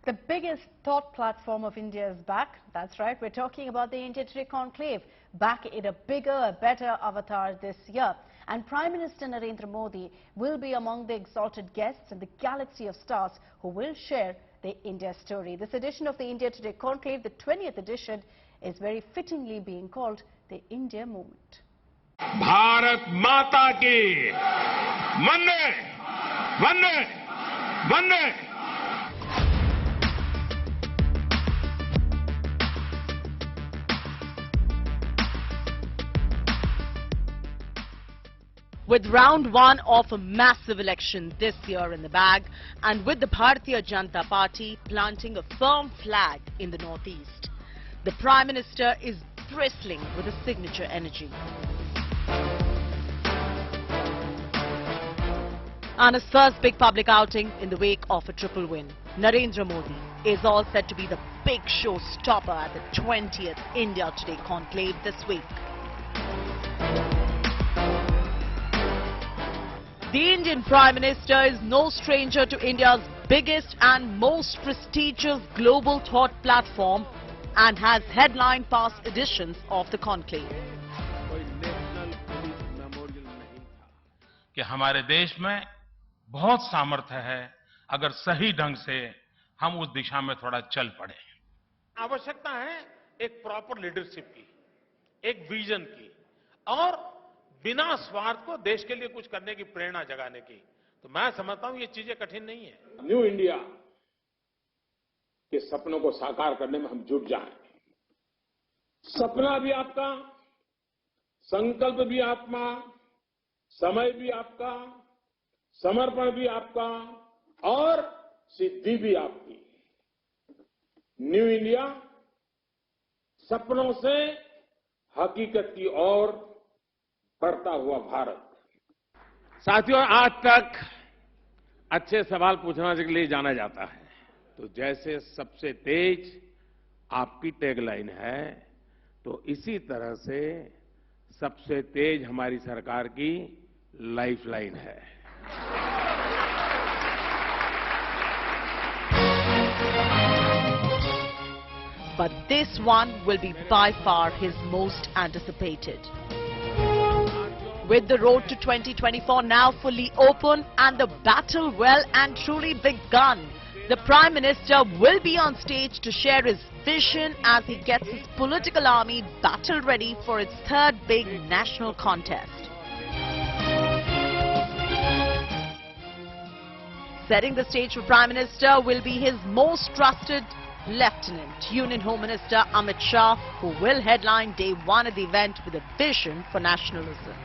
The biggest thought platform of India is back. That's right. We're talking about the India Today Conclave, back in a bigger, better avatar this year. And Prime Minister Narendra Modi will be among the exalted guests in the galaxy of stars who will share the India story. This edition of the India Today Conclave, the 20th edition, is very fittingly being called the India Moment. Bharat माता की वंदे वंदे वंदे। With round one of a massive election this year in the bag, and with the Bharatiya Janata Party planting a firm flag in the northeast, the Prime Minister is bristling with a signature energy. And his first big public outing in the wake of a triple win, Narendra Modi is all set to be the big showstopper at the 20th India Today Conclave this week. The Indian Prime Minister is no stranger to India's biggest and most prestigious global thought platform and has headlined past editions of the conclave. कि हमारे देश में बहुत सामर्थ्य है अगर सही ढंग से हम उस दिशा में थोड़ा चल पड़े। आवश्यकता है एक प्रॉपर लीडरशिप की, एक विजन की और बिना स्वार्थ को देश के लिए कुछ करने की प्रेरणा जगाने की। तो मैं समझता हूं ये चीजें कठिन नहीं है। न्यू इंडिया के सपनों को साकार करने में हम जुट जाएं। सपना भी आपका, संकल्प भी आपका, समय भी आपका, समर्पण भी आपका और सिद्धि भी आपकी। न्यू इंडिया सपनों से हकीकत की ओर बढ़ता हुआ भारत। साथियों, आज तक अच्छे सवाल पूछने के लिए जाना जाता है, तो जैसे सबसे तेज आपकी टैगलाइन है, तो इसी तरह से सबसे तेज हमारी सरकार की लाइफलाइन है। But this one will be by far his most anticipated. With the road to 2024 now fully open and the battle well and truly begun, the Prime Minister will be on stage to share his vision as he gets his political army battle ready for its third big national contest. Setting the stage for Prime Minister will be his most trusted Lieutenant, Union Home Minister Amit Shah, who will headline day one of the event with a vision for nationalism.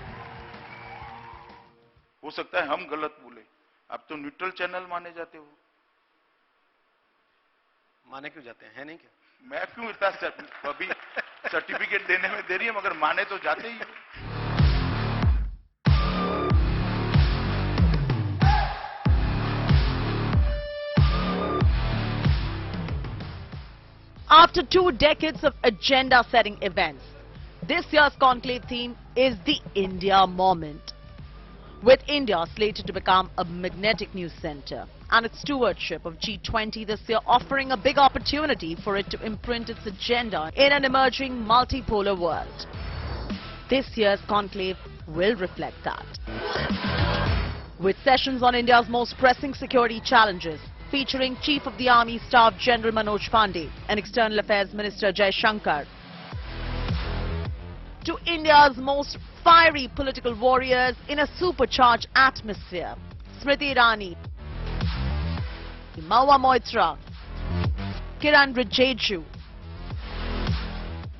हो सकता है हम गलत बोले, आप तो neutral channel माने जाते हो। माने क्यों जाते हैं, है नहीं क्या? मैं क्यों इतना अभी सर्टिफिकेट देने में देरी है, मगर माने तो जाते ही। After 2 decades of agenda-setting events, this year's conclave theme is the India Moment. With India slated to become a magnetic news center and its stewardship of G20 this year offering a big opportunity for it to imprint its agenda in an emerging multipolar world. This year's conclave will reflect that. With sessions on India's most pressing security challenges, featuring Chief of the Army Staff General Manoj Pandey and External Affairs Minister Jai Shankar, to India's most fiery political warriors in a supercharged atmosphere, Smriti Irani, Mahua Moitra, Kiran Rijiju,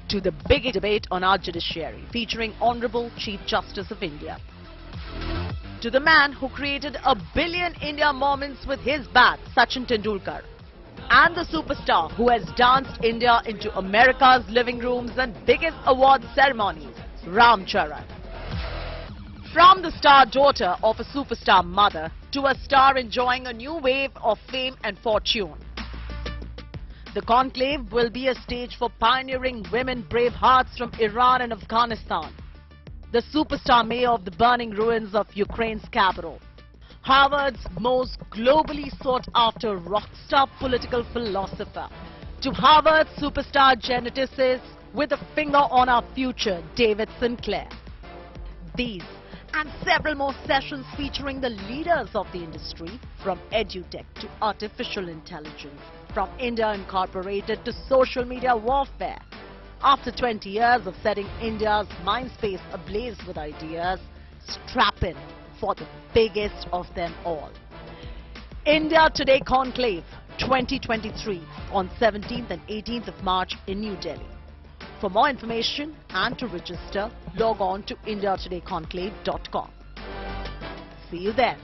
to the big debate on our judiciary, featuring Honorable Chief Justice of India, to the man who created a billion India moments with his bat, Sachin Tendulkar, and the superstar who has danced India into America's living rooms and biggest award ceremonies, Ram Charan. From the star daughter of a superstar mother to a star enjoying a new wave of fame and fortune, the conclave will be a stage for pioneering women brave hearts from Iran and Afghanistan, the superstar mayor of the burning ruins of Ukraine's capital, Harvard's most globally sought-after rockstar political philosopher, to Harvard's superstar geneticist with a finger on our future, David Sinclair. These and several more sessions featuring the leaders of the industry, from edutech to artificial intelligence, from India Incorporated to social media warfare. After 20 years of setting India's mind space ablaze with ideas, strap in for the biggest of them all. India Today Conclave 2023 on 17th and 18th of March in New Delhi. For more information and to register, log on to indiatodayconclave.com. See you there.